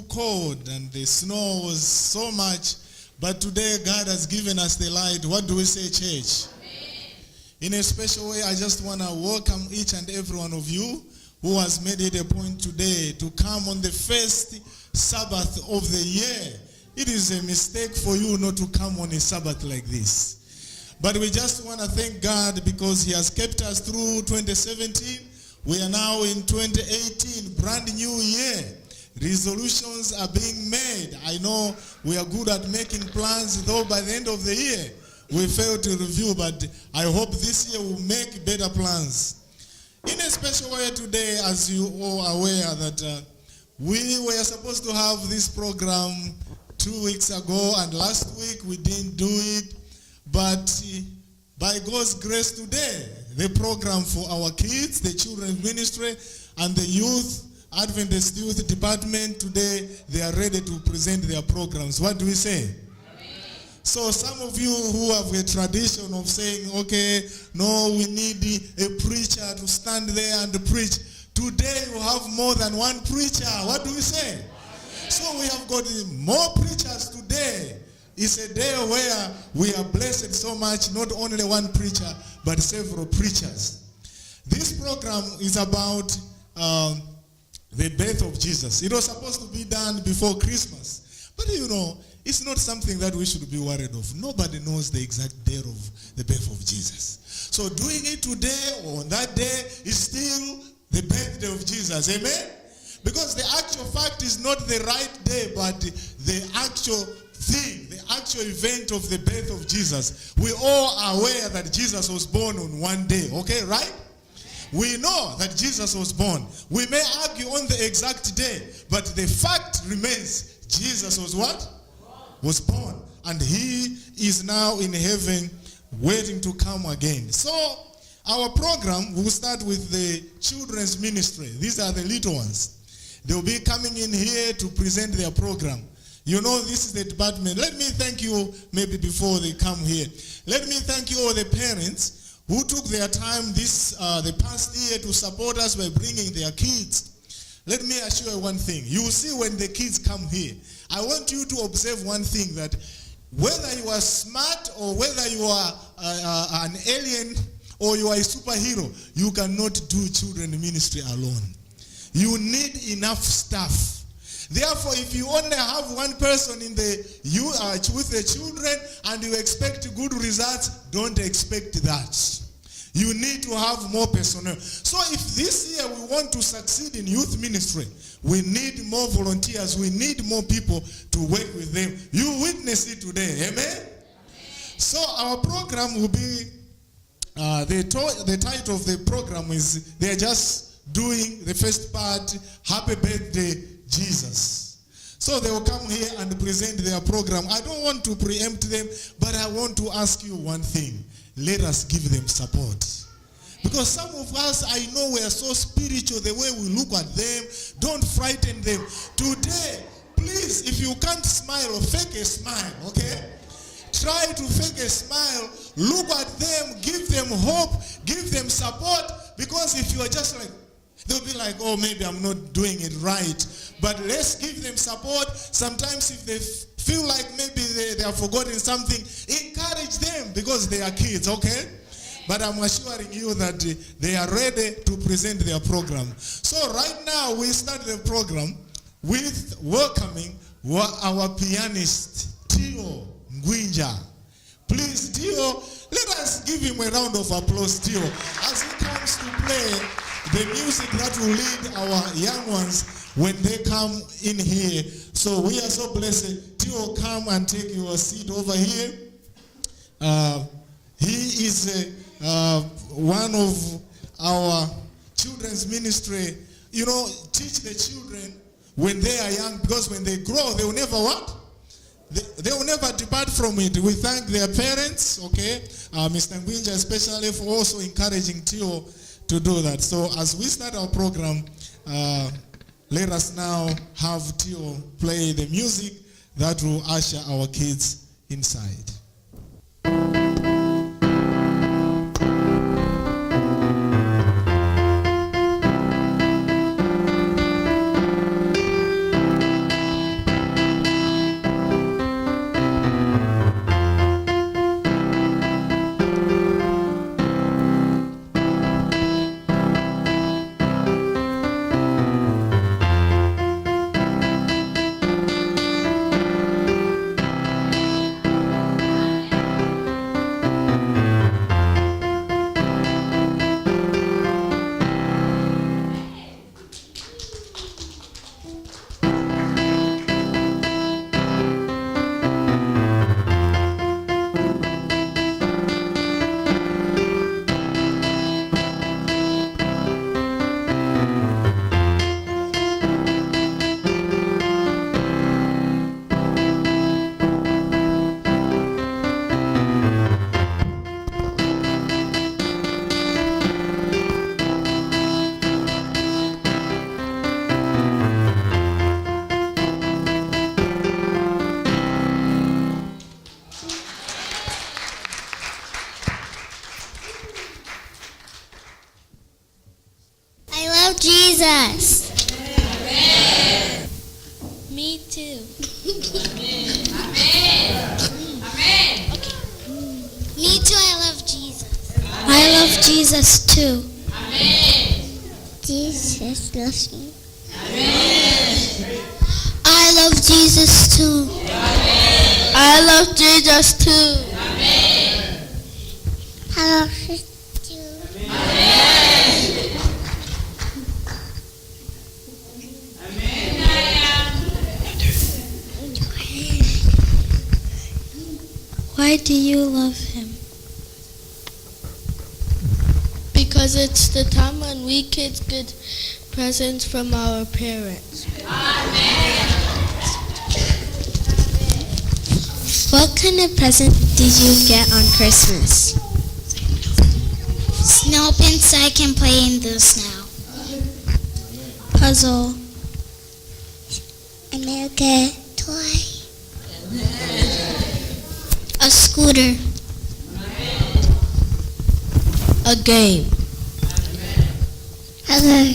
cold and the snow was so much, but today God has given us the light. What do we say, church? Amen. In a special way, I just want to welcome each and every one of you who has made it a point today to come on the first Sabbath of the year. It is a mistake for you not to come on a Sabbath like this. But we just want to thank God because he has kept us through 2017. We are now in 2018, brand new year. Resolutions are being made. I know we are good at making plans, though by the end of the year we fail to review, but I hope this year we'll make better plans. In a special way today, as you all are aware that we were supposed to have this program 2 weeks ago, and last week we didn't do it, but by God's grace today, the program for our kids, the children's ministry, and the youth, Adventist Youth Department, today they are ready to present their programs. What do we say? Amen. So some of you who have a tradition of saying, okay, no, we need a preacher to stand there and preach. Today you have more than one preacher. What do we say? Amen. So we have got more preachers today. It's a day where we are blessed so much, not only one preacher, but several preachers. This program is about the birth of Jesus. It was supposed to be done before Christmas. But you know, it's not something that we should be worried of. Nobody knows the exact day of the birth of Jesus. So doing it today or on that day is still the birthday of Jesus. Amen? Because the actual fact is not the right day, but the actual thing, the actual event of the birth of Jesus. We all are aware that Jesus was born on one day. Okay, right? We know that Jesus was born. We may argue on the exact day, but the fact remains, Jesus was what? Was born. And he is now in heaven waiting to come again. So our program will start with the children's ministry. These are the little ones. They will be coming in here to present their program. You know, this is the department. Let me thank you, maybe before they come here. Let me thank you all the parents who took their time the past year to support us by bringing their kids. Let me assure you one thing. You will see when the kids come here, I want you to observe one thing, that whether you are smart or whether you are an alien or you are a superhero, you cannot do children ministry alone. You need enough staff. Therefore, if you only have one person in with the children and you expect good results, don't expect that. You need to have more personnel. So if this year we want to succeed in youth ministry, we need more volunteers. We need more people to work with them. You witness it today. Amen? Amen. So our program will be, the title of the program is, they're just doing the first part, Happy Birthday, Jesus. So they will come here and present their program. I don't want to preempt them, but I want to ask you one thing. Let us give them support. Because some of us, I know we are so spiritual, the way we look at them, don't frighten them. Today, please, if you can't smile, fake a smile, okay? Try to fake a smile, look at them, give them hope, give them support, because if you are just like, they'll be like, oh, maybe I'm not doing it right. But let's give them support. Sometimes if they feel like maybe they have forgotten something, encourage them because they are kids, okay? But I'm assuring you that they are ready to present their program. So right now we start the program with welcoming our pianist, Tio Ngwinja. Please, Tio, let us give him a round of applause, Tio, as he comes to play the music that will lead our young ones when they come in here. So we are so blessed. Tio, come and take your seat over here. He is one of our children's ministry. You know, teach the children when they are young, because when they grow, they will never what? They will never depart from it. We thank their parents, okay? Mr. Ngwinja especially for also encouraging Tio to do that. So as we start our program, let us now have Tio play the music that will usher our kids inside. Me too. Me too, I love Jesus. I love Jesus too. Jesus loves me. I love Jesus too. I love Jesus too. I love Jesus too. Why do you love him? Because it's the time when we kids get presents from our parents. What kind of present did you get on Christmas? Snow pins so I can play in the snow. Puzzle. America toy. A scooter. A game. Hello.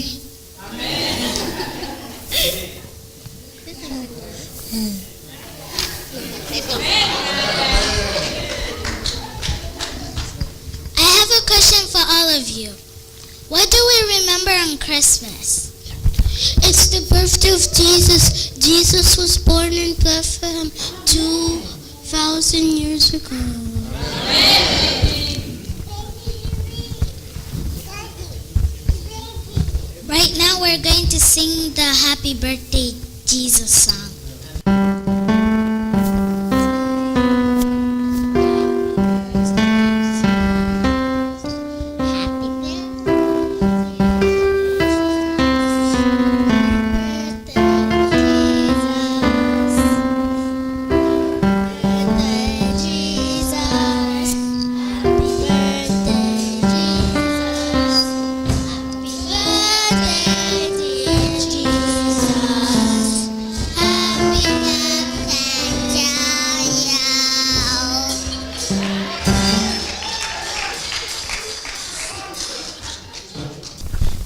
I have a question for all of you. What do we remember on Christmas? It's the birthday of Jesus. Jesus was born in Bethlehem 2,000 years ago. Right now we're going to sing the Happy Birthday Jesus song.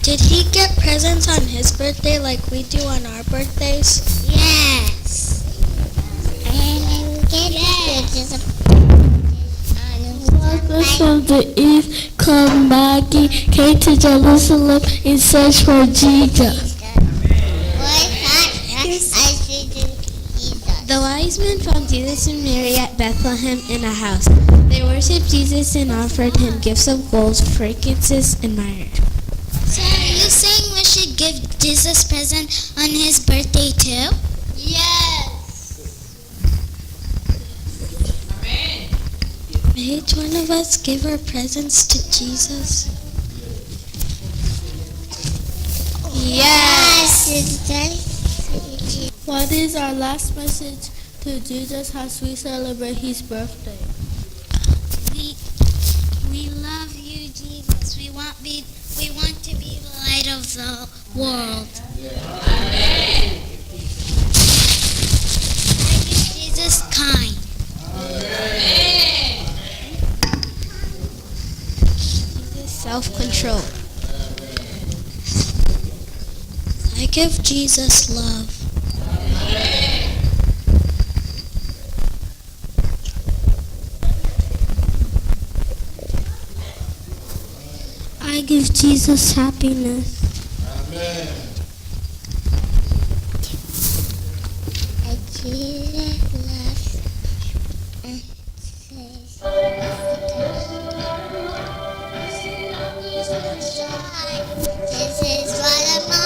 Did he get presents on his birthday like we do on our birthdays? Yes. And get on the eve, come Maggie came to Jerusalem in search for Jesus. The wise men found Jesus and Mary at Bethlehem in a house. They worshipped Jesus and offered him gifts of gold, frankincense, and myrrh. So are you saying we should give Jesus present on his birthday too? Yes. Amen. May each one of us give our presents to Jesus? Yes. What is our last message to Jesus as we celebrate his birthday? We love you, Jesus. We want to be the light of the world. Amen. Jesus kind. Amen. Jesus self-control. I give Jesus love. I give Jesus happiness. Amen. I Jesus love and says, this is what I'm on.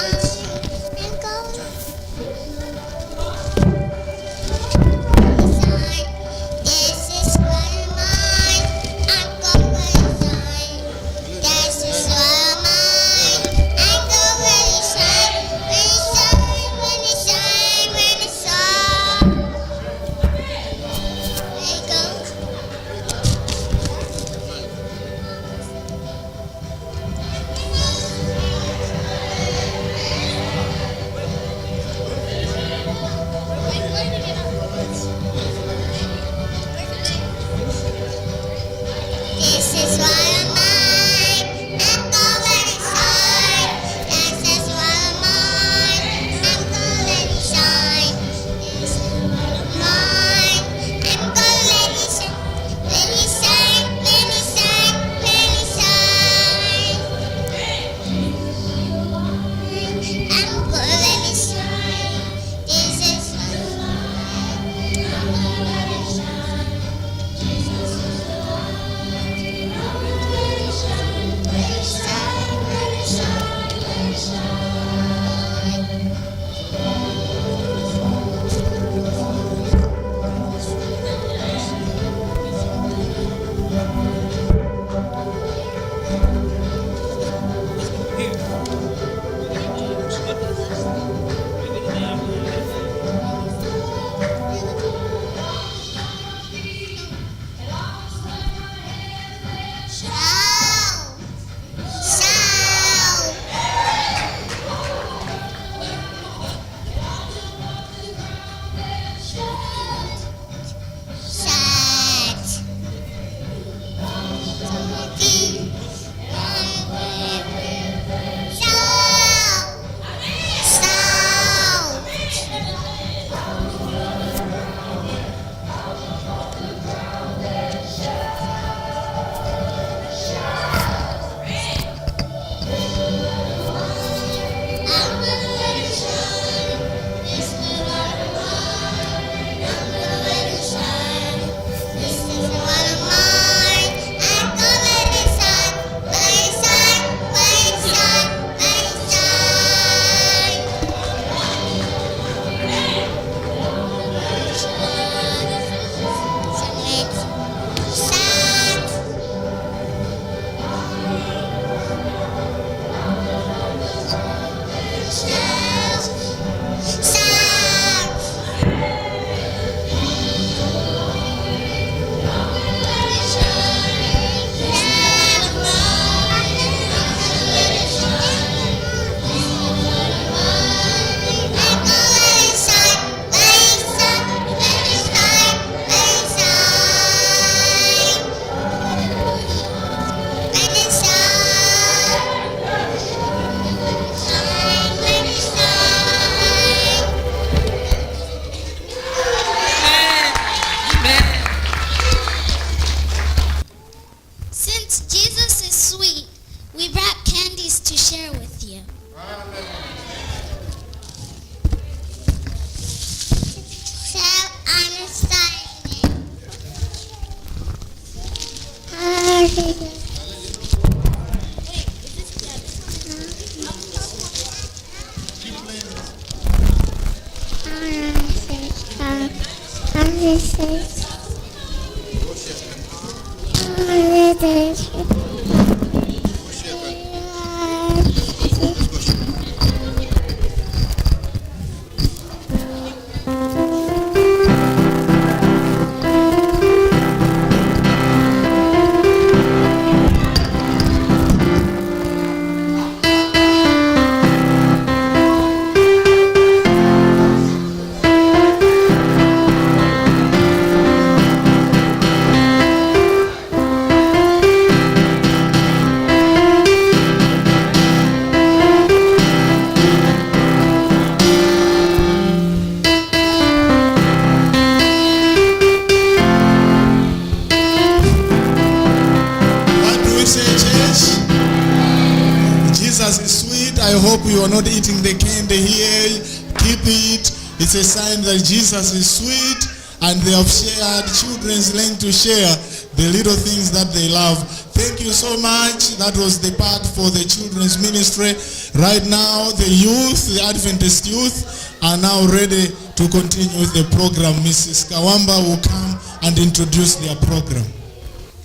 I hope you are not eating the candy here. Keep it. It's a sign that Jesus is sweet, and they have shared. Children's learn to share the little things that they love. Thank you so much. That was the part for the children's ministry. Right now, the youth, the Adventist youth, are now ready to continue with the program. Mrs. Kawamba will come and introduce their program.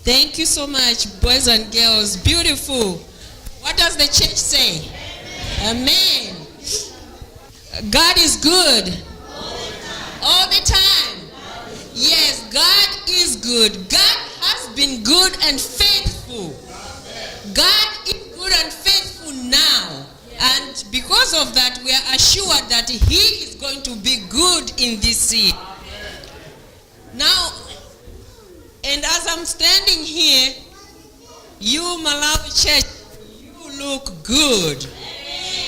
Thank you so much, boys and girls. Beautiful. What does the church say? Amen. God is good. All the time. Yes, God is good. God has been good and faithful. God is good and faithful now. And because of that, we are assured that He is going to be good in this year. Now, and as I'm standing here, you Malawi Church, you look good.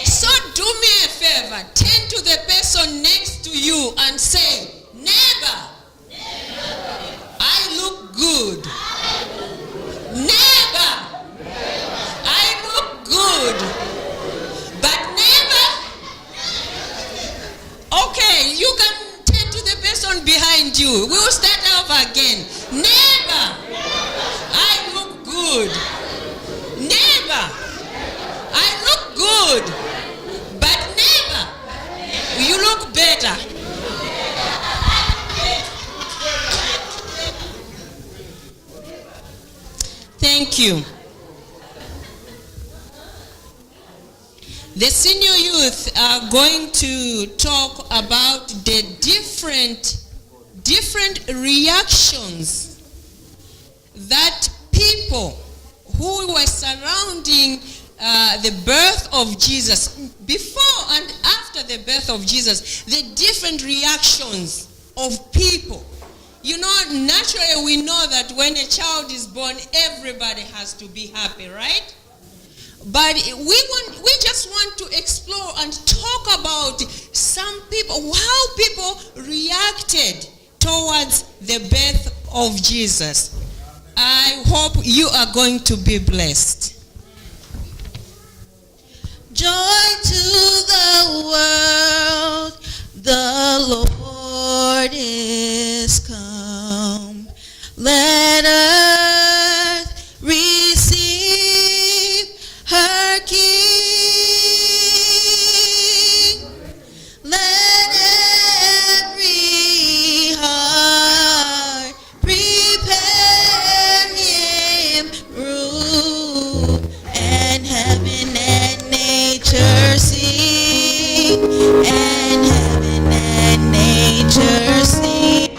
So do me a favor, turn to the person next to you and say, neighbor, I look good. Neighbor, I look good. But neighbor, okay, you can turn to the person behind you. you. We will start off again. Never. I look good. Never. I look good. But never. You look better. Thank you. The senior youth are going to talk about the different reactions that people who were surrounding the birth of Jesus, before and after the birth of Jesus, the different reactions of people. You know, naturally we know that when a child is born, everybody has to be happy, right? But we just want to explore and talk about some people, how people reacted towards the birth of Jesus. I hope you are going to be blessed. Joy to the world, the Lord is come. Let earth receive her King. Let every heart prepare him room, and heaven and nature sing, and heaven and nature sing.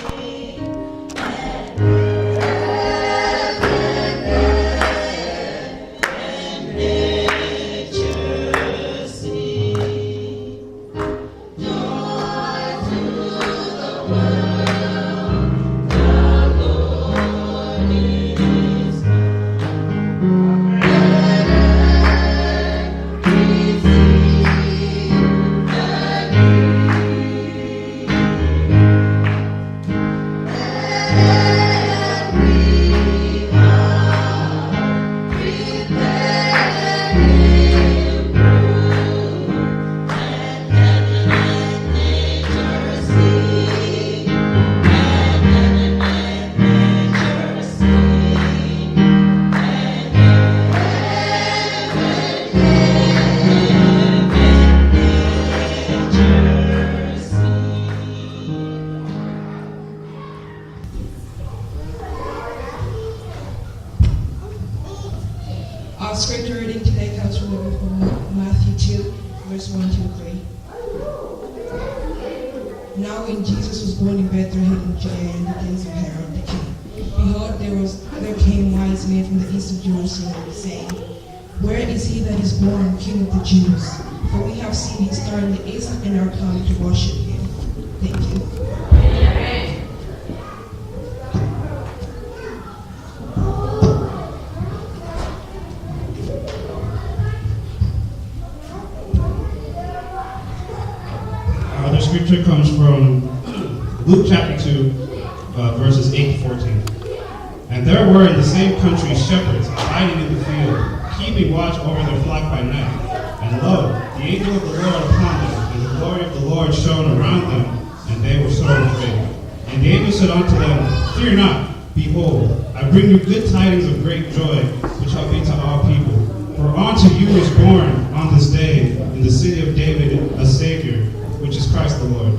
Our scripture reading today comes from the book of Matthew 2, verse 1 to 3. Now when Jesus was born in Bethlehem in Judea in the days of Herod the king, behold, there came wise men from the east of Jerusalem, saying, Where is he that is born King of the Jews? For we have seen his star in the east and are come to worship him. Thank you. The scripture comes from Luke chapter 2, verses 8 to 14. And there were in the same country shepherds abiding in the field, keeping watch over their flock by night. And lo, the angel of the Lord upon them, and the glory of the Lord shone around them, and they were so afraid. And the angel said unto them, Fear not, behold, I bring you good tidings of great joy, which shall be to all people. For unto you is born on this day in the city of David a Savior, which is Christ the Lord.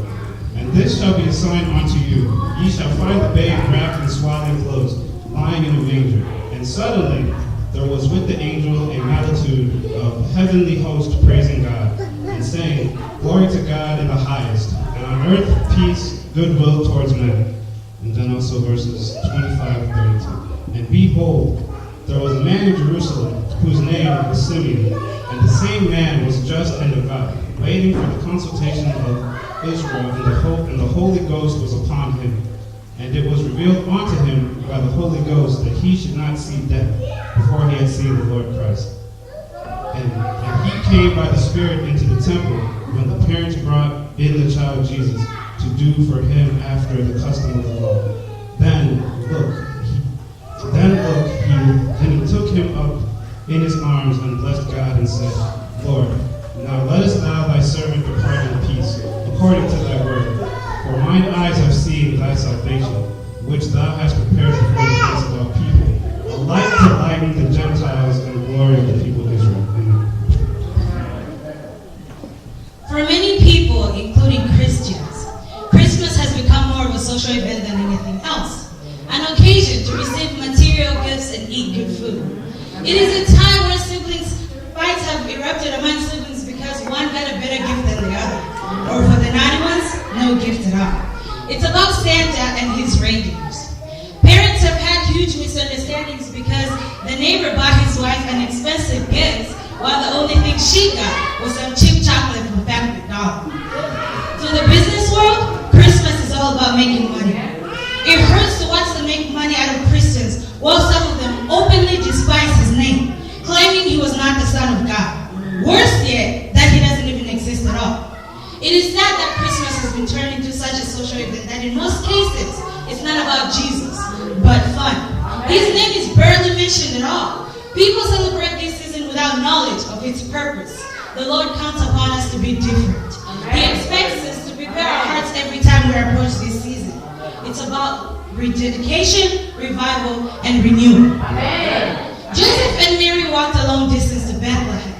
And this shall be a sign unto you. Ye shall find the babe wrapped in swaddling clothes, lying in a manger. And suddenly there was with the angel a multitude of heavenly hosts praising God, and saying, Glory to God in the highest, and on earth peace, goodwill towards men. And then also verses 25 and 32. And behold, there was a man in Jerusalem, whose name was Simeon, and the same man was just and devout, waiting for the consultation of Israel, and the Holy Ghost was upon him. And it was revealed unto him by the Holy Ghost that he should not see death before he had seen the Lord Christ. And he came by the Spirit into the temple when the parents brought in the child Jesus to do for him after the custom of the law. Then he took him up in his arms and blessed God and said, Lord, now lettest thou thy servant depart in peace, according to thy word. For my mine eyes have seen thy salvation, which thou hast prepared before the face of all people, a light to lighten the Gentiles and the glory of the people of Israel. Amen. For many people, including Christians, Christmas has become more of a social event than anything else. An occasion to receive material gifts and eat good food. It is a time where fights have erupted among siblings because one got a better gift than the other. Or for the naughty ones, no gift at all. It's about Santa and his reindeers. Parents have had huge misunderstandings because the neighbor bought his wife an expensive gift while the only thing she got was some cheap chocolate from Family Dollar. To the business world, Christmas is all about making money. It hurts to watch them make money out of Christians while some of them openly despise his name, claiming he was not the Son of God. Worse yet, that he doesn't even exist at all. It is sad that Christmas has been turned into such a social event that in most cases, it's not about Jesus, but fun. His name is barely mentioned at all. People celebrate this season without knowledge of its purpose. The Lord counts upon us to be different. He expects us to prepare our hearts every time we approach this season. It's about rededication, revival, and renewal. Joseph and Mary walked a long distance to Bethlehem.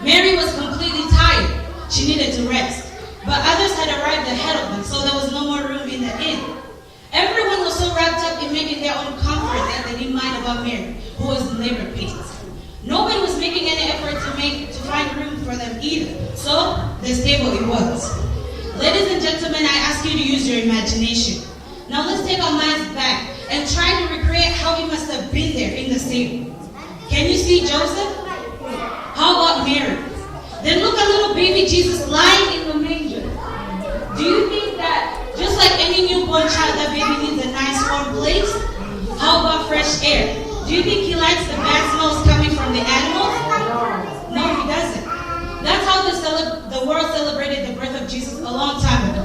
Mary was completely tired. She needed to rest. But others had arrived ahead of them, so there was no more room in the inn. Everyone was so wrapped up in making their own comfort that they didn't mind about Mary, who was in labor pains. Nobody was making any effort to find room for them either. So, this table it was. Ladies and gentlemen, I ask you to use your imagination. Now let's take our minds back and try to recreate how he must have been there in the stable. Can you see Joseph? How about Mary? Then look at little baby Jesus lying in the manger. Do you think that just like any newborn child, that baby needs a nice warm place? How about fresh air? Do you think he likes the bad smells coming from the animals? No, he doesn't. That's how the world celebrated the birth of Jesus a long time ago.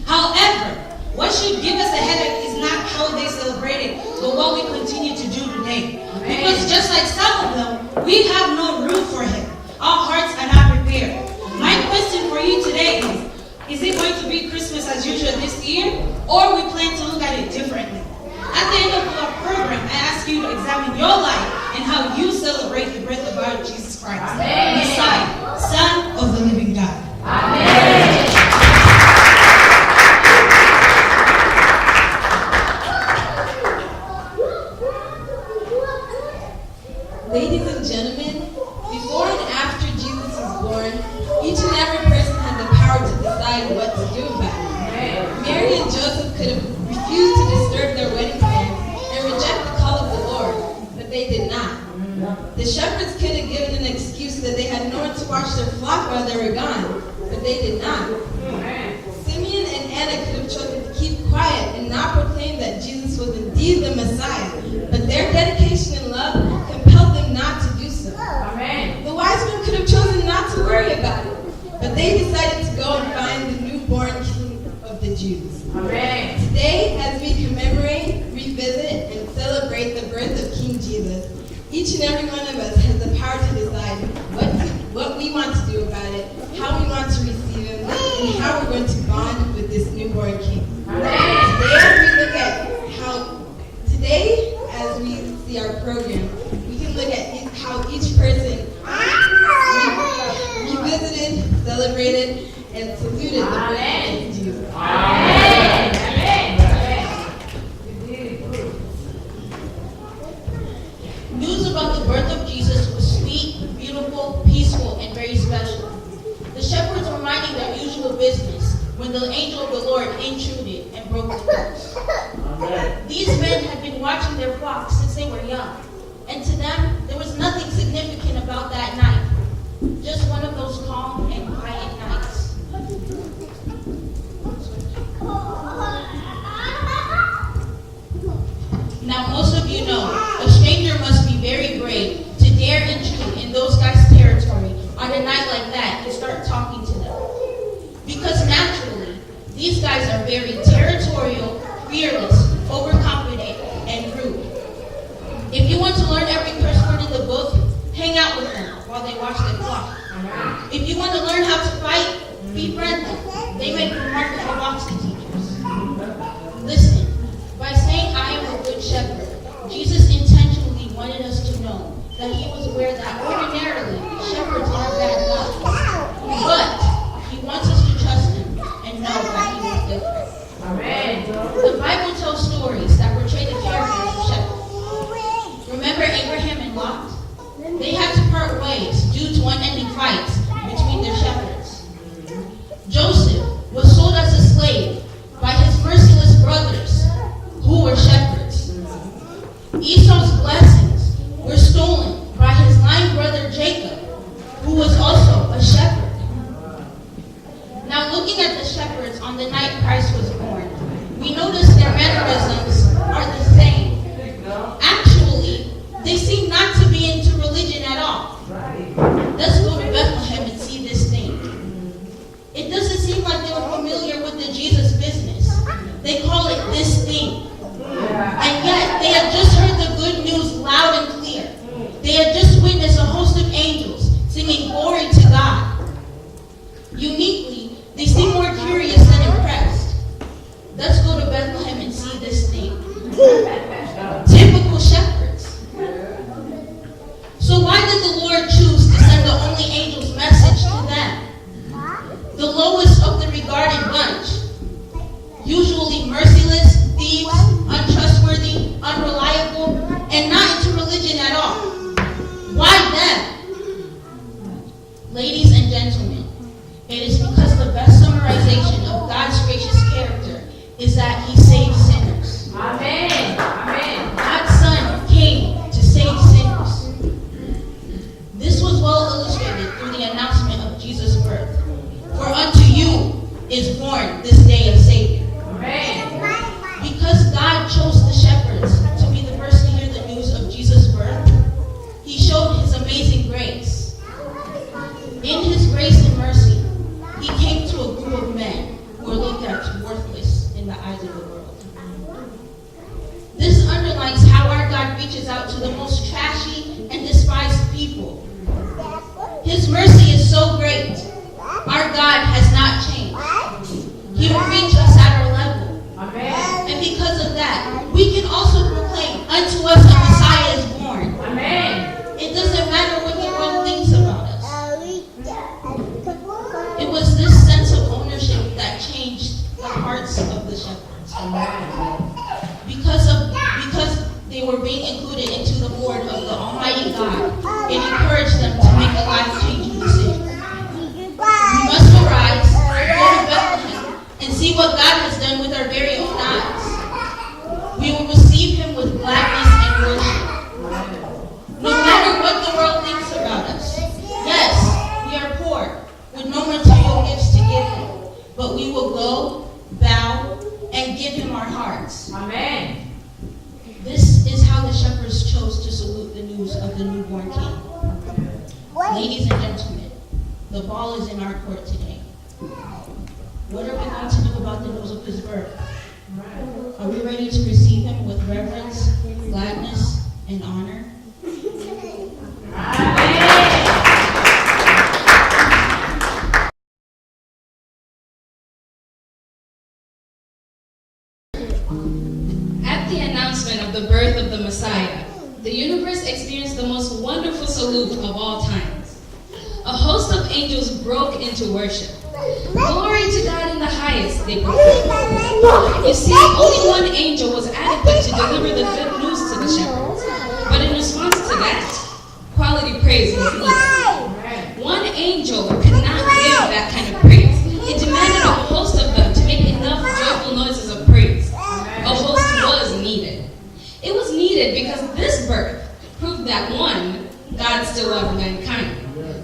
However, what should give us a headache is not how they celebrated, but what we continue to do today. Because just like some of them, we have no room for him. Our hearts are not prepared. My question for you today is it going to be Christmas as usual this year, or we plan to look at it differently? At the end of our program, I ask you to examine your life and how you celebrate the birth of our Jesus Christ, Messiah, Son of the living God. Amen. Ladies and gentlemen, before and after Jesus was born, each and every person had the power to decide what to do about it. Mary and Joseph could have refused to disturb their wedding plans and reject the call of the Lord, but they did not. The shepherds could have given an excuse that they had nowhere to watch their flock while they were gone, but they did not. Simeon and Anna could have chosen to keep quiet and not proclaim that Jesus was indeed the Messiah, but their dedication and love compelled them not to do so. The wise men could have chosen not to worry about it, but they decided to go and find the newborn King of the Jews. Today, as we commemorate, revisit, and celebrate the birth of King Jesus, each and every one of us has the power to decide what we want to do about it, how we want to receive him, and how we're going to bond with this newborn King. Today, as we see our program, we can look at how each person revisited, celebrated, and saluted the birth of King Jesus. News about the birth of Jesus was sweet, beautiful, peaceful, and very special. The shepherds were minding their usual business when the angel of the Lord intruded and broke the news. These men had been watching their flocks since they were young, and to them, there was nothing significant about that night. Just one of those calm and quiet nights. Now, most of you know, a stranger must be very brave to dare intrude in those guys' territory on a night like that and start talking to them. Because naturally, these guys are very territorial, fearless, overconfident, and rude. If you want to learn every curse word in the book, hang out with them while they watch their flock. If you want to learn how to fight, be friendly. They make remarkable boxing teachers. that ordinarily shepherds aren't bad guys, but he wants us to trust him and know that he is different. Amen. The Bible tells stories that portray the characters of shepherds. Remember Abraham and Lot? They had to part ways due to unending fights between their shepherds. Joseph was sold as a slave by his merciless brothers, who were shepherds. Esau's blessings were stolen by his lying brother Jacob, who was also a shepherd. Now, looking at the shepherds on the night Christ was born, we notice their mannerisms are the same. Actually, they seem not to be into religion at all. Let's go to Bethlehem and see this thing. It doesn't seem like they were familiar with the Jesus business. They call it this thing. And yet, they had just heard the good news loud and clear. They had just witnessed a host of angels singing glory to God. Uniquely, they seem more curious than impressed. Let's go to Bethlehem and see this thing. Typical shepherds. So why did the Lord choose to send the only angel's message to them? The lowest of the regarded bunch. Usually merciless, thieves, untrustworthy, unreliable, and not into religion at all. Why them? Ladies and gentlemen, it is because the best summarization of God's gracious character is that he saves sinners. Amen. Amen. God's Son came to save sinners. This was well illustrated through the announcement of Jesus' birth. For unto you is born this day a Savior. Amen. Because God chose the shepherds to be the first to hear the news of Jesus' birth, he showed his amazing grace. In his grace and mercy, he came to a group of men who were looked at as worthless in the eyes of the world. This underlines how our God reaches out to the most trashy and despised people. His mercy is so great. Our God has not changed. He will reach us at our level. Amen. And because of that, we can also proclaim, unto us a Messiah is born. Amen. It doesn't matter what the world thinks about us. It was this sense of ownership that changed the hearts of the shepherds. Amen. Because they were being included into the board of the Almighty God, it encouraged them to make a life-changing decision. We must arise, go to Bethlehem, and see what God has done with our very own eyes. We will receive him with gladness and worship. No matter what the world thinks about us. Yes, we are poor, with no material gifts to give him, but we will go, bow, and give him our hearts. Amen. This is how the shepherds chose to salute the news of the newborn king. Ladies and gentlemen, the ball is in our court today. What are we going to do about the news of his birth? Are we ready to receive him with reverence, gladness, and honor? At the announcement of the birth of the Messiah, the universe experienced the most wonderful salute of all times. A host of angels broke into worship. Glory to God in the highest, they proclaimed. You see, only one angel was adequate to deliver the good news to the shepherds. But in response to that, quality praise was needed. One angel could not give that kind of praise. It demanded a host of them to make enough joyful noises of praise. A host was needed. It was needed because this birth proved that 1, God still loved mankind.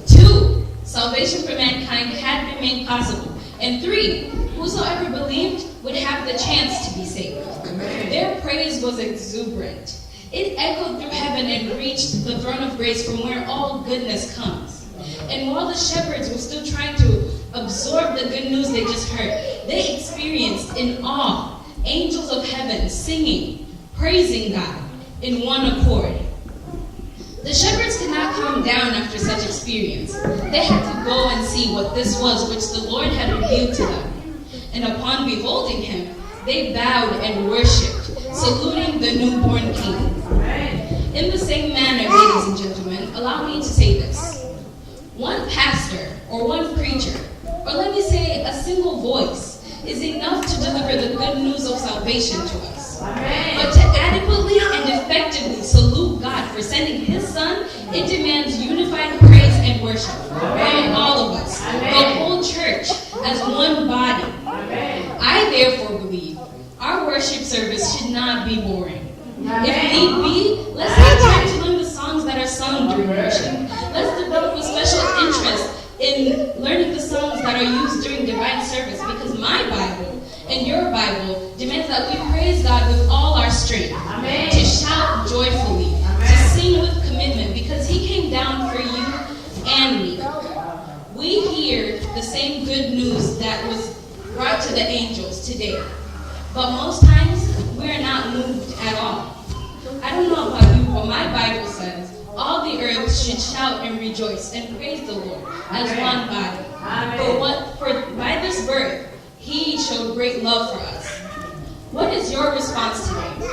2, salvation for mankind had been made possible. And 3, whosoever believed would have the chance to be saved. Their praise was exuberant. It echoed through heaven and reached the throne of grace from where all goodness comes. And while the shepherds were still trying to absorb the good news they just heard, they experienced in awe angels of heaven singing, praising God in one accord. The shepherds could not calm down after such experience. They had to go and see what this was which the Lord had revealed to them. And upon beholding him, they bowed and worshipped, saluting the newborn king. In the same manner, ladies ladies and gentlemen, allow me to say this. One pastor or one preacher, or let me say a single voice, is enough to deliver the good news of salvation to us. But to adequately and effectively salute God for sending His Son, it demands unified praise and worship from all of us, the whole church, as one body. I therefore believe our worship service should not be boring. If need be, let's take time to learn the songs that are sung during worship. Let's develop a special interest in learning the songs that are used during divine service, because my Bible and your Bible demands that we praise God with all our strength, to shout joyfully, to sing with commitment, because He came down for you and me. We hear the same good news that was brought to the angels today, but most times we are not moved at all. I don't know about you, but my Bible says all the earth should shout and rejoice and praise the Lord as one body. For by this birth, He showed great love for us. What is your response today?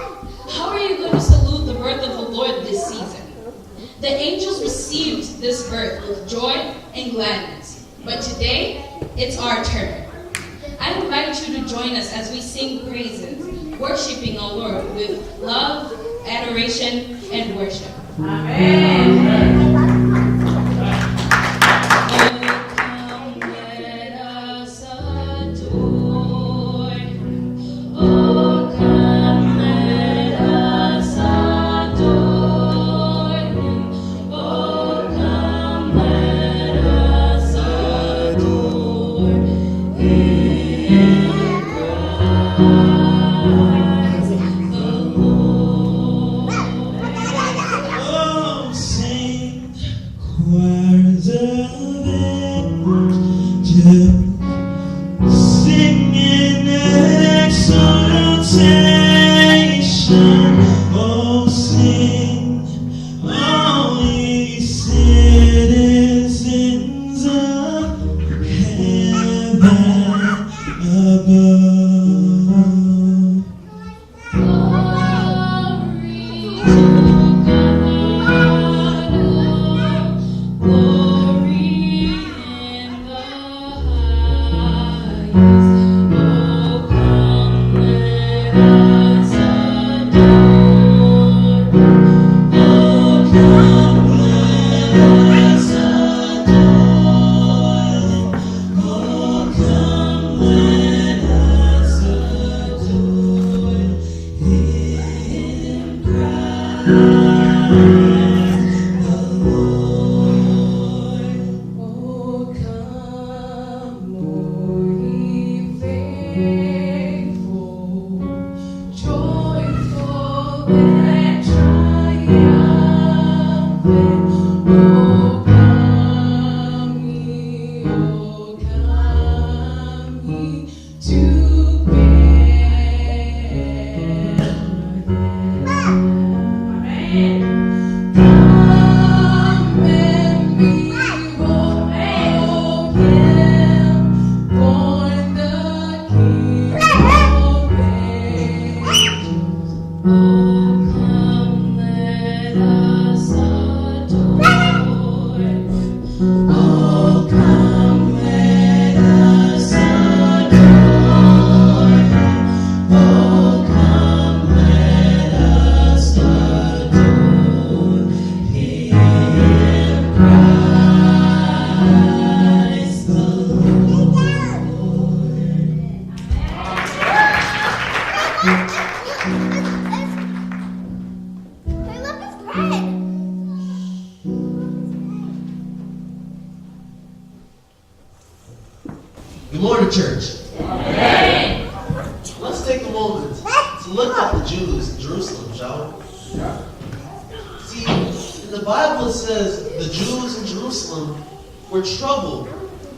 How are you going to salute the birth of the Lord this season? The angels received this birth with joy and gladness, but today, it's our turn. I invite you to join us as we sing praises, worshiping our Lord with love, adoration, and worship. Amen. Good morning, church. Amen. Let's take a moment to look at the Jews in Jerusalem, shall we? Yeah. See, in the Bible it says the Jews in Jerusalem were troubled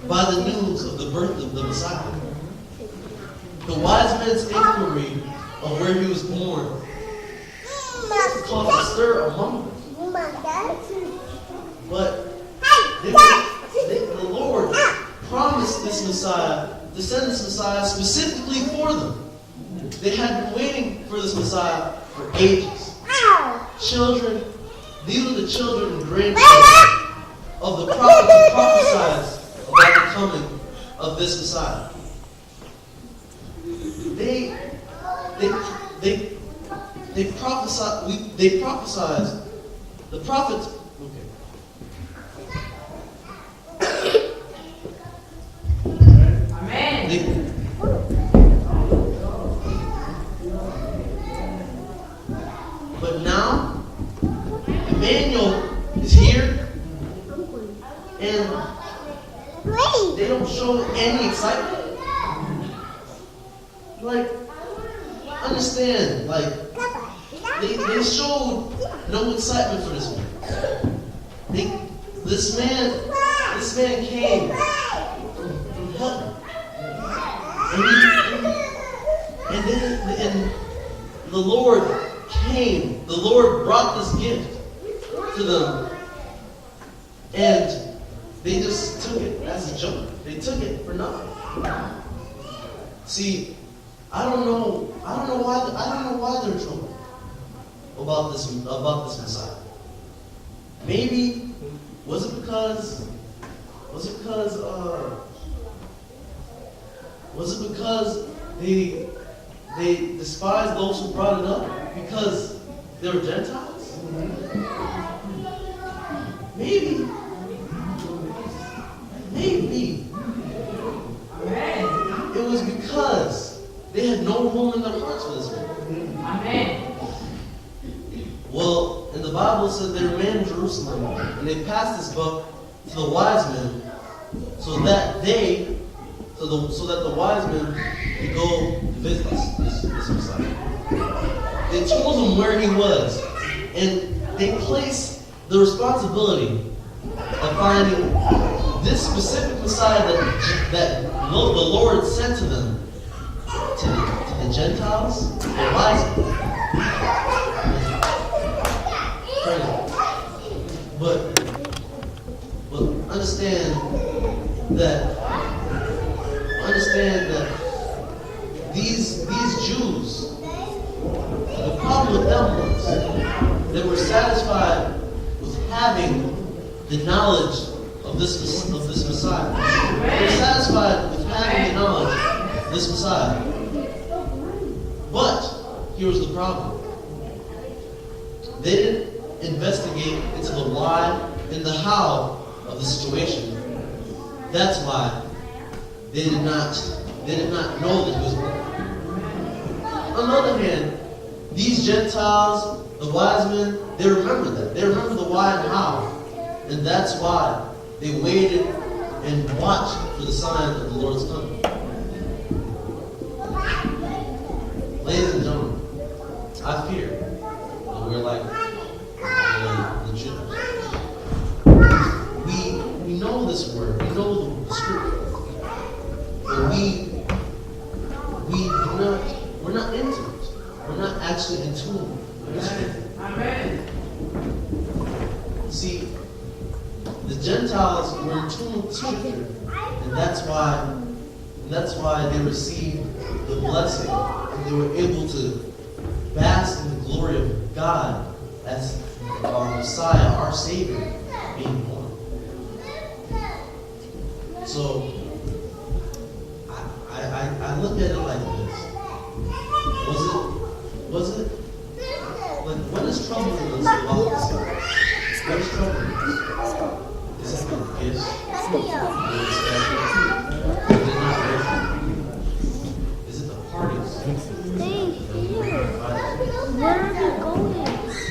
by the news of the birth of the Messiah. The wise men's inquiry of where he was born caused a stir among them. But the Lord promised this Messiah, to send this Messiah specifically for them. They had been waiting for this Messiah for ages. Children, These are the children and grandchildren of the prophet who prophesied about the coming of this Messiah. They prophesied. The prophets. Okay. Amen. But now, Emmanuel is here, and they don't show any excitement. Like, understand, like, they showed no excitement for this man. This man came from heaven. And the Lord came. The Lord brought this gift to them. And they just took it as a joke. They took it for nothing. See, I don't know why they're in trouble about this Messiah. Maybe was it because they despised those who brought it up because they were Gentiles? Maybe. It was because they had no room in their hearts for this man. Amen. Well, in the Bible it says they remained in Jerusalem and they passed this book to the wise men so that the wise men could go visit this Messiah. They told him where he was, and they placed the responsibility of finding this specific Messiah that the Lord sent to them, to the Gentiles, the wise men. But understand that these Jews, the problem with them was they were satisfied with having the knowledge of this Messiah. They were satisfied with having the knowledge of this Messiah. But here was the problem. They didn't investigate into the why and the how of the situation. That's why they did not know that he was born. On the other hand, these Gentiles, the wise men, they remembered that. They remembered the why and how. And that's why they waited and watched for the sign of the Lord's coming. Ladies and gentlemen, I fear that we're like the Jews. We know this word, we know the scripture, but we're not into it. We're not actually in tune with the scripture. Amen. See, the Gentiles were in tune with scripture, and that's why they received the blessing, and they were able to bask in the glory of God as our Messiah, our Savior, being born. So, I look at it like this. Was it? Like, what is troubling us about this? What is troubling us? Is it the gifts? Is it the parties? Where are we going?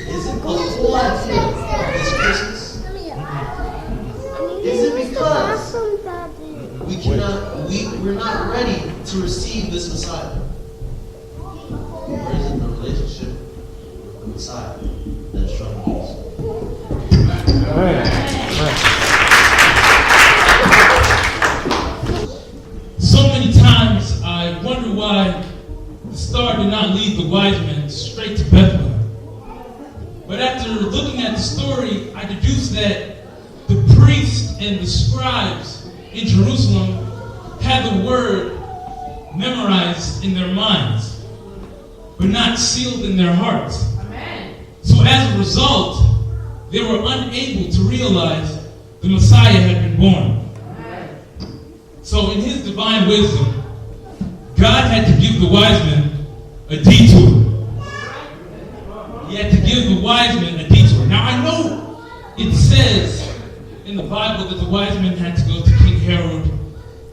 Is it the whole idea of this Christmas? Is it because we're not ready to receive this Messiah? Or is it the relationship with the Messiah that is troubling us? So many times I wonder why the star did not lead the wise men straight to Bethlehem. But after looking at the story, I deduced that the priests and the scribes in Jerusalem had the word memorized in their minds, but not sealed in their hearts. Amen. So as a result, they were unable to realize the Messiah had been born. So in his divine wisdom, God had to give the wise men a detour. He had to give the wise men a detour. Now I know it says in the Bible that the wise men had to go to King Herod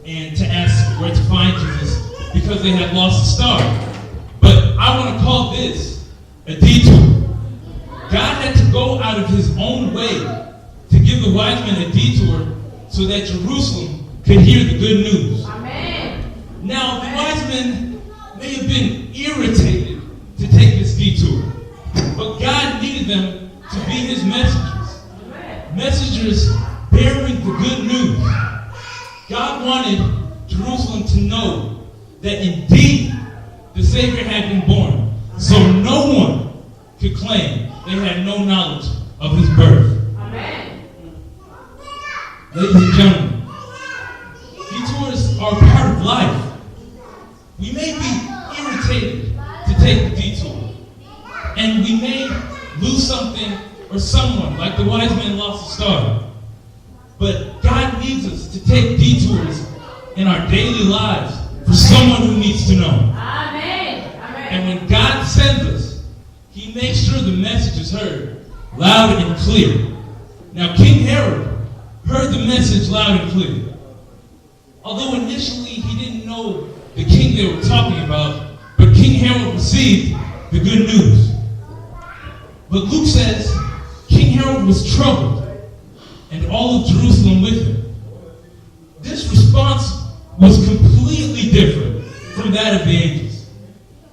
and to ask where to find Jesus because they had lost the star. But I want to call this a detour. God had to go out of his own way to give the wise men a detour so that Jerusalem could hear the good news. Amen. Now, the wise men may have been irritated to take this detour, but God needed them to be his messengers. Messengers bearing the good news. God wanted Jerusalem to know that indeed the Savior had been born, so no one could claim they had no knowledge of his birth. Amen. Ladies and gentlemen, detours are part of life. We may be irritated to take the detour, and we may lose something or someone, like the wise men lost a star. But God needs us to take detours in our daily lives for someone who needs to know. Amen. And when God sends us, he makes sure the message is heard loud and clear. Now, King Herod heard the message loud and clear. Although initially he didn't know the king they were talking about, but King Herod received the good news. But Luke says King Herod was troubled, and all of Jerusalem with him. This response was completely different from that of the angels.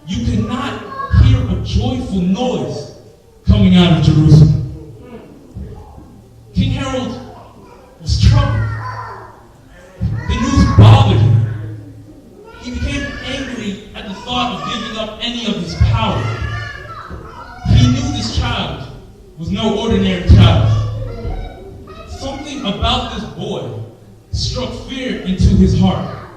You could not hear a joyful noise coming out of Jerusalem. King Herod was troubled. The news bothered him. He became angry at the thought of giving up any of his power. He knew this child was no ordinary child. Something about this boy struck fear into his heart.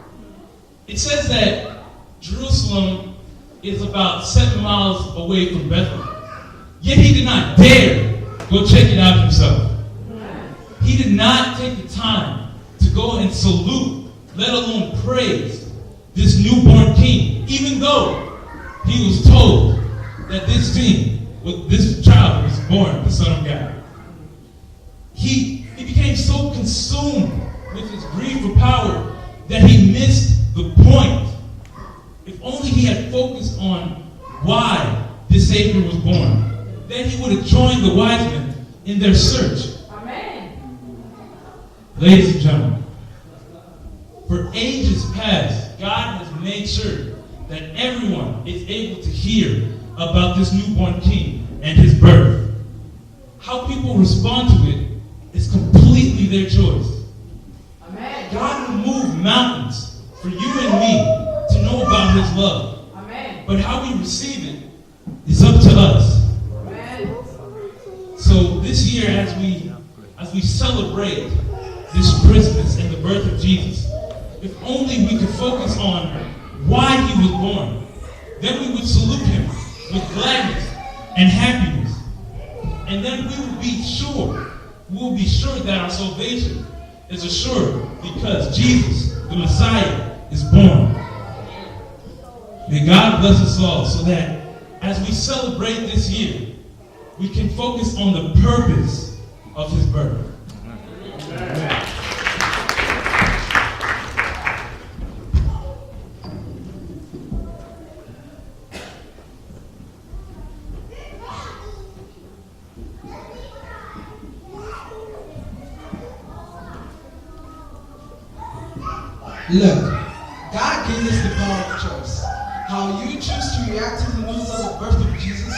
It says that Jerusalem is about 7 miles away from Bethlehem. Yet he did not dare go check it out himself. He did not take the time to go and salute, let alone praise, this newborn king, even though he was told that this child was born the Son of God. He became so consumed with his greed for power that he missed the point. If only he had focused on why this Savior was born, then he would have joined the wise men in their search. Amen. Ladies and gentlemen, for ages past, God has made sure that everyone is able to hear about this newborn king and his birth. How people respond to it is completely their choice. Amen. God will move mountains for you and me to know about his love. Amen. But how we receive it is up to us. Amen. So this year, as we celebrate this Christmas and the birth of Jesus, if only we could focus on why he was born, then we would salute him with gladness and happiness. And then we will be sure that our salvation is assured because Jesus, the Messiah, is born. May God bless us all so that as we celebrate this year, we can focus on the purpose of his birth. Amen. Look, God gave us the power of choice. How you choose to react to the news of the birth of Jesus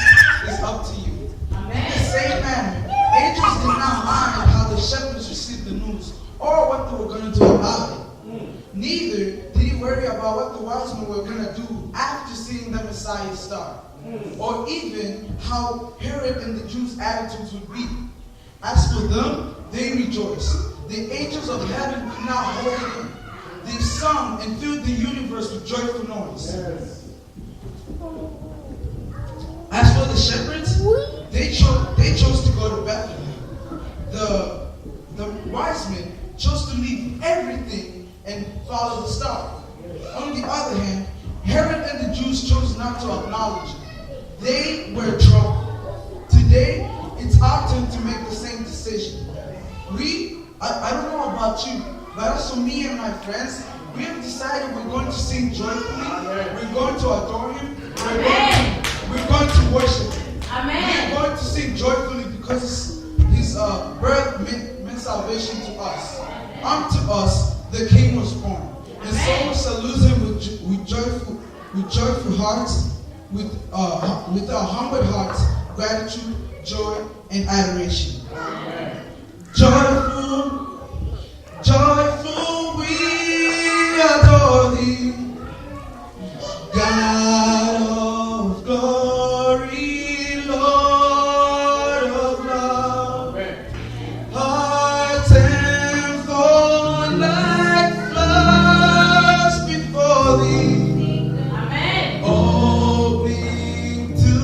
is up to you. In the same manner, angels did not mind how the shepherds received the news or what they were going to do about it. Neither did he worry about what the wise men were going to do after seeing the Messiah's star, or even how Herod and the Jews' attitudes would be. As for them, they rejoiced. The angels of heaven could not hold it in. They sung and filled the universe with joyful noise. As for the shepherds, they chose to go to Bethlehem, and follow the star. On the other hand, Herod and the Jews chose not to acknowledge him. They were drunk. Today, it's our turn to make the same decision. I don't know about you, but also me and my friends, we have decided we're going to sing joyfully, we're going to adore him, we're going to worship him. We're going to sing joyfully because his birth meant salvation to us. Unto us, the King was born. And so we salute him with joyful hearts, with our humble hearts, gratitude, joy, and adoration. Joyful, joyful, we adore thee, God of glory, Lord of love. Hearts and fall like floods before thee. Amen. Opening to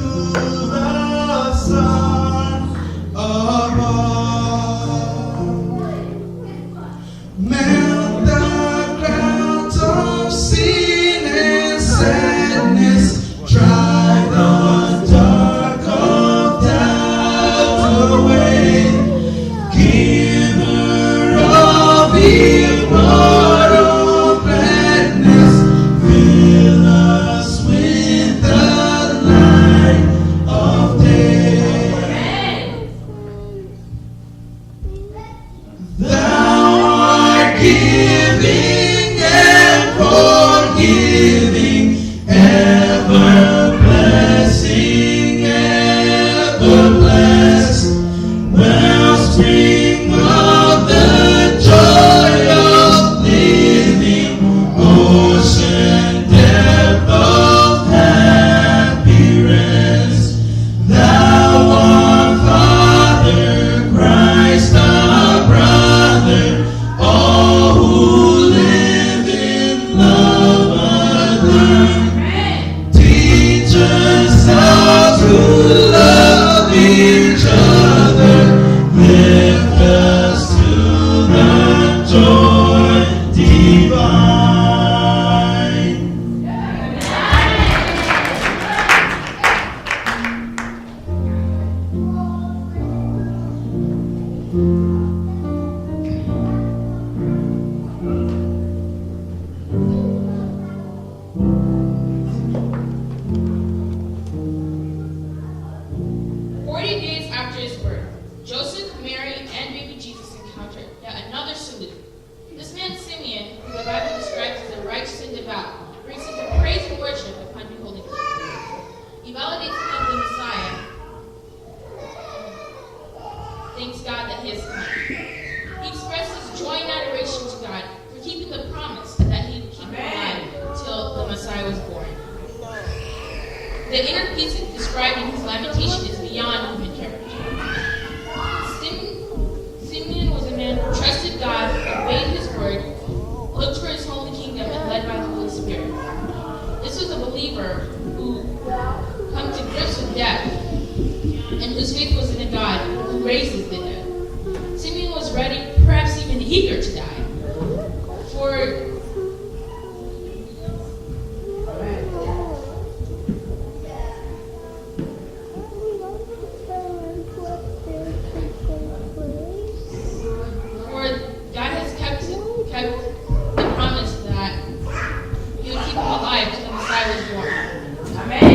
the sun above. Melt the clouds of sin and sadness, drive the dark of doubt away. Giver of immortal gladness, fill us with the light of day. Thou art giving and forgiving, ever blessing, ever blessed, wellspring of the joy of living, ocean depth of happy rest. Thou art Father, Christ our brother, all who live in love adore. Teach us how to love each other, lift us to the joy divine. Days after his birth, Joseph, Mary, and baby Jesus encountered yet another salute. This man Simeon, who the Bible describes as a righteous and devout, brings him to praise and worship upon beholding Jesus. He validates him as the Messiah. Thanks God that he has come. He expresses joy and adoration to God for keeping the promise that he would keep him alive until the Messiah was born. The inner peace described in his lamentation is beyond human character. Simeon was a man who trusted God, obeyed his word, looked for his holy kingdom, and led by the Holy Spirit. This was a believer who come to grips with death, and whose faith was in a God who raises the dead. Simeon was ready, perhaps even eager to die. God has kept the promise that he would keep him alive till the Messiah was born. Amen.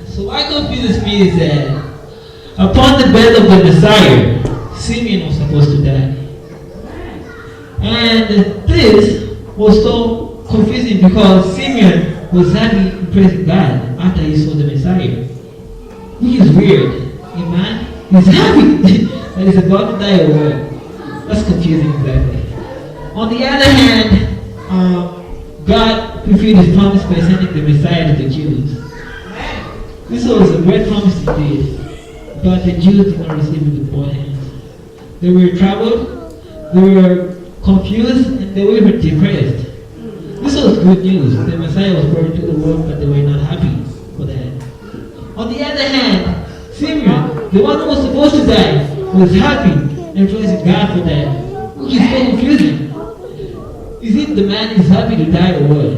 So what confuses me is that upon the birth of the Messiah, Simeon was supposed to die. And this was so confusing because Simeon was happy and praising God after he saw the Messiah. Which is weird. Amen? He's happy that he's about to die or what? That's confusing exactly. On the other hand, God fulfilled his promise by sending the Messiah to the Jews. This was a great promise indeed, but the Jews did not receive it with both hands. They were troubled, they were confused, and they were depressed. This was good news. The Messiah was born to the world, but they were not happy for that. On the other hand, Simeon, the one who was supposed to die, was happy and praising God for that, which is so confusing. Is it the man is happy to die or what?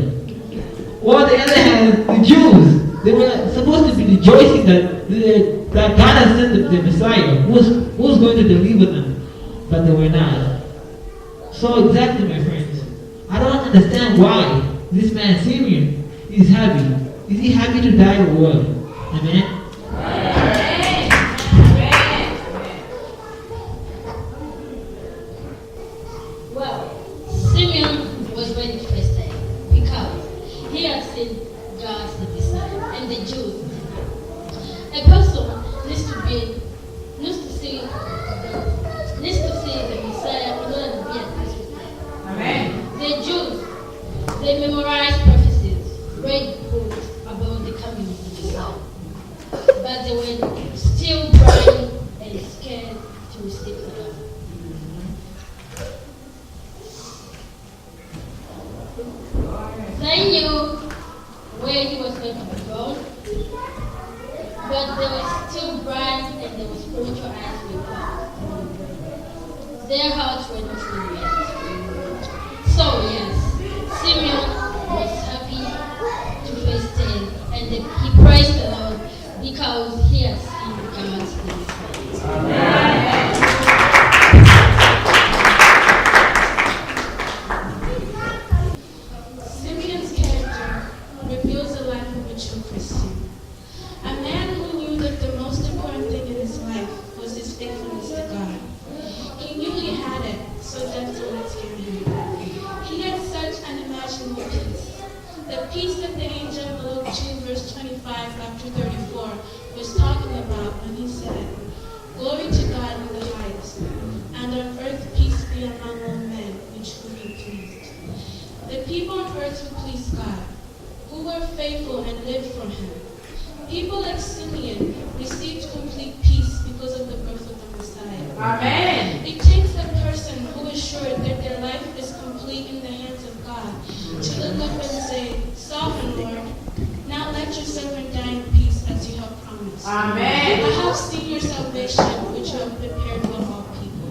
Or on the other hand, the Jews, they were supposed to be rejoicing that God has sent the Messiah who was going to deliver them, but they were not. So exactly, my friends, I don't understand why this man Simeon is happy. Is he happy to die or what? Amen? Well, Simeon was ready for his day because he had seen God's Messiah and the Jews. A person needs to see the Messiah in order to be at peace with him. Amen. The Jews, they memorized prophecies, read books about the coming of the Messiah, but they were still blind and scared to receive the Lord. They knew where he was going to be born, but they were still blind and their spiritual eyes were closed. Their hearts were not fully yet. So yes, Simeon was happy to face death, and he praised the Lord because he had seen God's Messiah. Amen. Simeon's character reveals the life of a true Christian. A man who knew that the most important thing in his life was his faithfulness to God. He knew he had it, so death did not scare him. He had such unimaginable peace. The peace that the angel in Luke 2 verse 25 up to 34 was talking about when he said, "Glory to God in the highest, and on earth peace be among all men which whom he pleased." The people on earth who pleased God, who were faithful and lived for him. People like Simeon received complete peace because of the birth of the Messiah. Amen. It takes a person who is sure that their life is complete in the hands of God to look up and say, "Sovereign Lord, now let your servant die in peace as you have promised. Amen. I have seen your salvation, which you have prepared for all people."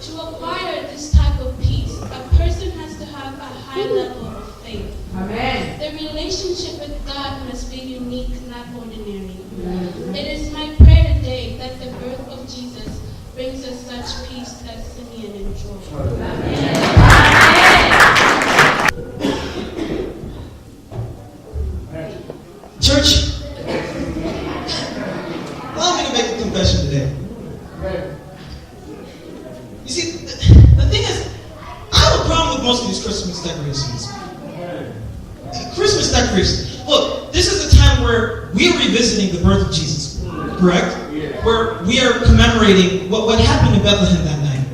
To acquire this type of peace, a person has to have a high level of faith. Amen. The relationship with God must be unique, not ordinary. It is my prayer today that the birth of Jesus brings us such peace that Simeon enjoyed. Church, allow me to make a confession today. You see, the thing is, I have a problem with most of these Christmas decorations. Christmas decorations. Look, this is a time where we are revisiting the birth of Jesus, correct? Where we are commemorating what happened in Bethlehem that night.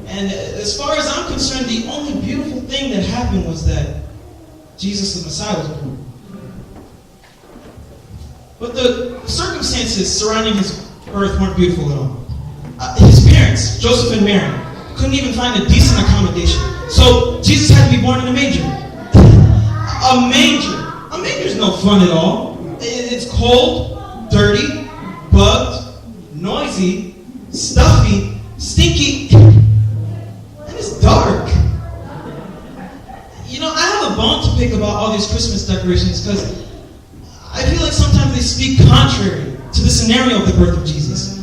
And as far as I'm concerned, the only beautiful thing that happened was that Jesus the Messiah was born. But the circumstances surrounding his birth weren't beautiful at all. His parents, Joseph and Mary, couldn't even find a decent accommodation. So Jesus had to be born in a manger. A manger. A manger's no fun at all. It's cold, dirty, bugged, noisy, stuffy, stinky, and it's dark. You know, I have a bone to pick about all these Christmas decorations because I feel like sometimes they speak contrary to the scenario of the birth of Jesus.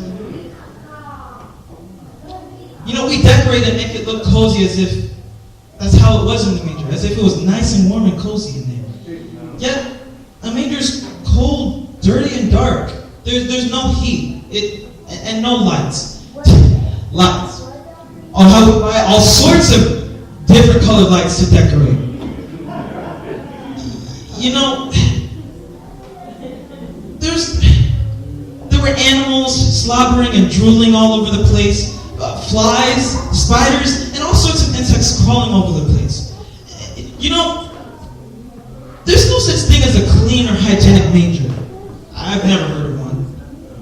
You know, we decorate and make it look cozy as if that's how it was in the manger, as if it was nice and warm and cozy in there. Yet, a manger's cold, dirty, and dark. There's no heat and no lights. Lights. I'll have to buy all sorts of different colored lights to decorate. You know, there were animals slobbering and drooling all over the place, flies, spiders, and all sorts of insects crawling over the place. You know, there's no such thing as a clean or hygienic manger. I've never heard of one.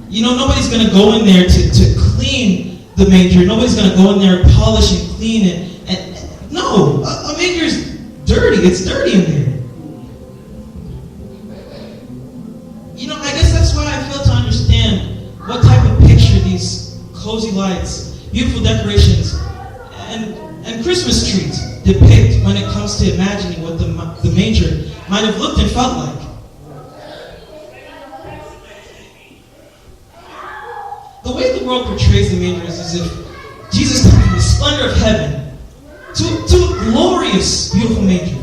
You know, nobody's going to go in there to clean the manger. Nobody's going to go in there, polish and clean it. And no, a manger's dirty. It's dirty in there. You know, I guess that's why I fail to understand what type of picture these cozy lights, beautiful decorations, and Christmas trees depict when it comes to imagining what the manger might have looked and felt like. The way the world portrays the manger is as if Jesus came from the splendor of heaven to a glorious, beautiful manger.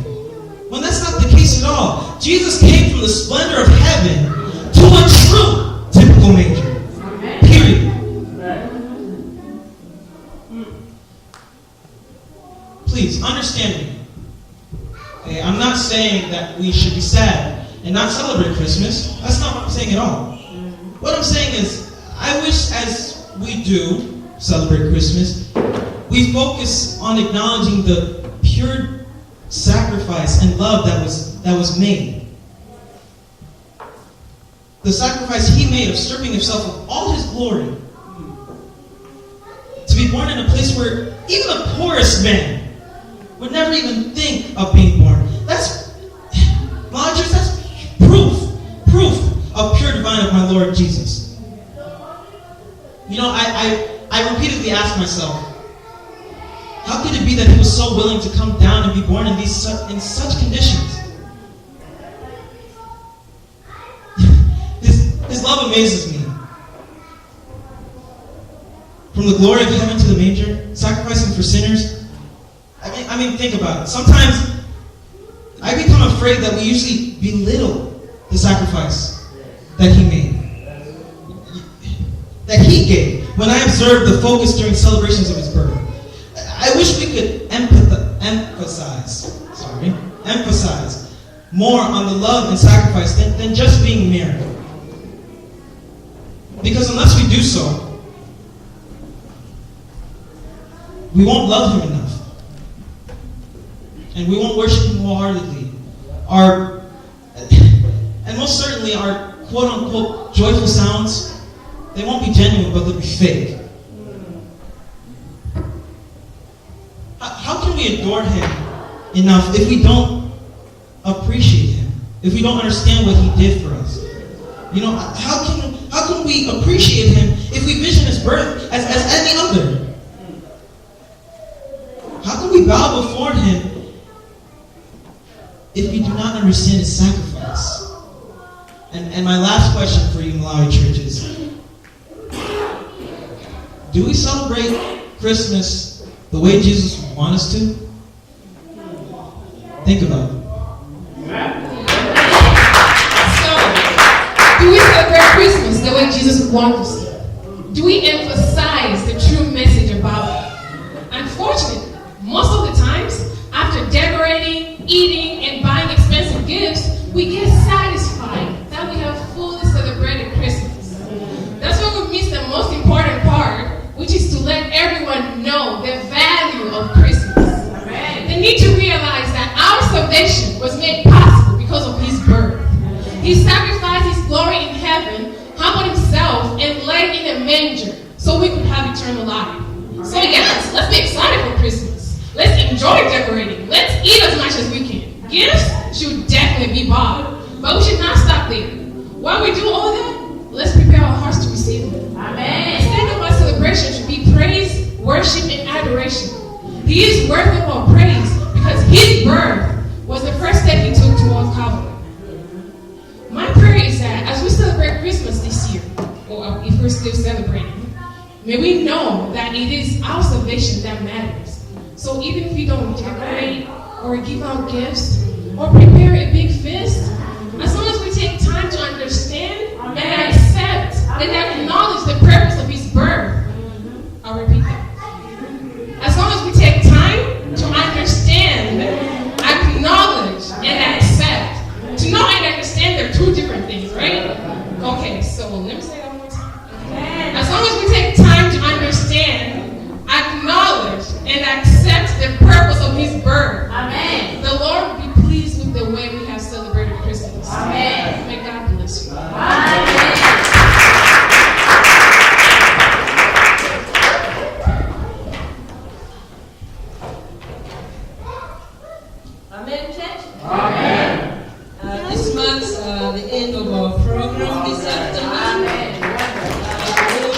When that's not the case at all. Jesus came from the splendor of heaven to a true, typical manger. Period. Please, understand me. Okay, I'm not saying that we should be sad and not celebrate Christmas. That's not what I'm saying at all. What I'm saying is, I wish as we do celebrate Christmas, we focus on acknowledging the pure sacrifice and love that was made. The sacrifice he made of stripping himself of all his glory to be born in a place where even the poorest man would never even think of being born. That's proof of pure divine of my Lord Jesus. You know, I repeatedly ask myself, how could it be that he was so willing to come down and be born in such conditions? His love amazes me. From the glory of heaven to the manger, sacrificing for sinners. I mean, think about it. Sometimes I become afraid that we usually belittle the sacrifice that he made, that he gave. When I observe the focus during celebrations of his birth, I wish we could emphasize more on the love and sacrifice than just being married. Because unless we do so, we won't love him enough. And we won't worship him wholeheartedly. And most certainly our quote-unquote joyful sounds, they won't be genuine, but they'll be fake. How can we adore him enough if we don't appreciate him? If we don't understand what he did for us? You know, how can we appreciate him if we vision his birth as any other? How can we bow before him if we do not understand his sacrifice? And my last question for you, Malawi Church, is, do we celebrate Christmas the way Jesus would want us to? Think about it. So, do we celebrate Christmas the way Jesus would want us to? Do we emphasize the true message about it? Unfortunately, most of the times, after decorating, eating, and buying expensive gifts, we get satisfied that we have fully celebrated Christmas. That's when we miss the most important part, which is to let everyone know the value of Christmas. They need to realize that our salvation was made possible because of his birth. He sacrificed his glory in heaven, humbled himself, and laid in a manger so we could have eternal life. So yes, let's be excited for Christmas. Let's enjoy decorating. Let's eat as much as we can. Gifts should definitely be bought, but we should not stop there. While we do all that, let's prepare our hearts to receive them. Amen. Instead of our celebration should be praise, worship, and adoration. He is worthy of our praise because his birth was the first step he took towards Calvary. My prayer is that as we celebrate Christmas this year, or if we're still celebrating, may we know that it is our salvation that matters. So even if we don't decorate or give out gifts or prepare a big feast, as long as we take time to understand and accept and acknowledge the purpose of his birth, I'll repeat that. As long as we take time to understand, acknowledge, and accept. To know and understand, they're two different things, right? Okay, so let me say that one more time. As long as we take time to understand, acknowledge, and accept the purpose of his birth, amen, the Lord will be pleased with the way we have celebrated Christmas. Amen. May God bless you. Amen. marks the end of our program this afternoon. We'll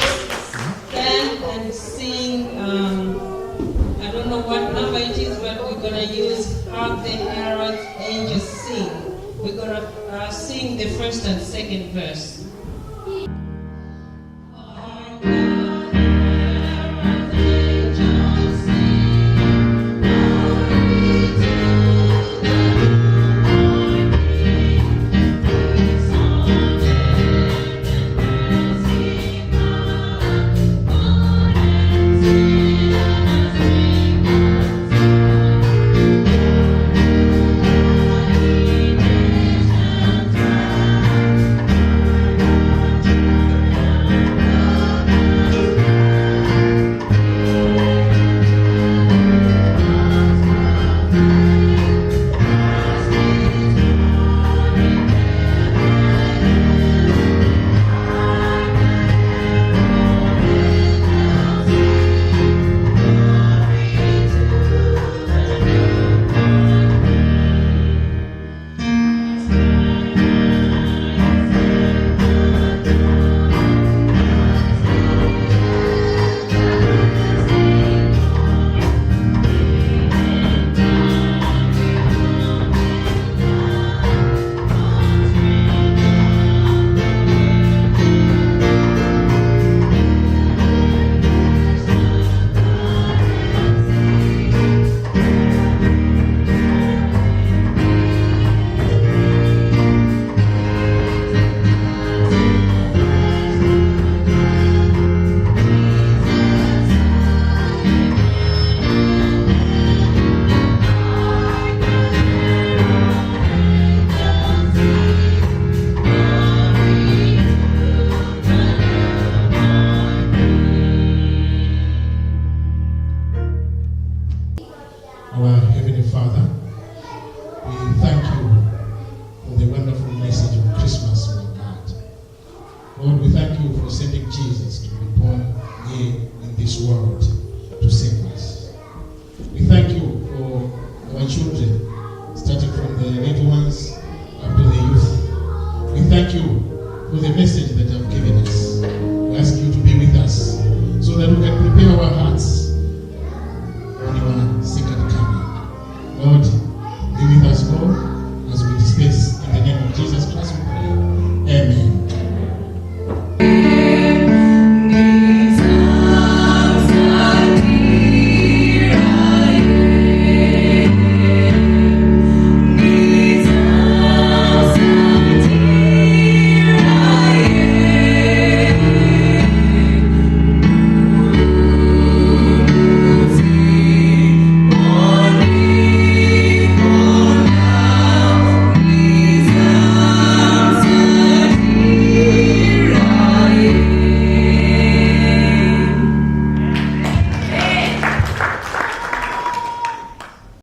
stand and sing, I don't know what number it is, but we're going to use Hark the Herald Angels Sing. We're going to sing the first and second verse. Our Heavenly Father, we thank you for the wonderful message of Christmas, Lord God. Lord, we thank you for sending Jesus to be born here in this world to save us. We thank you for our children, starting from the little ones up to the youth. We thank you for the message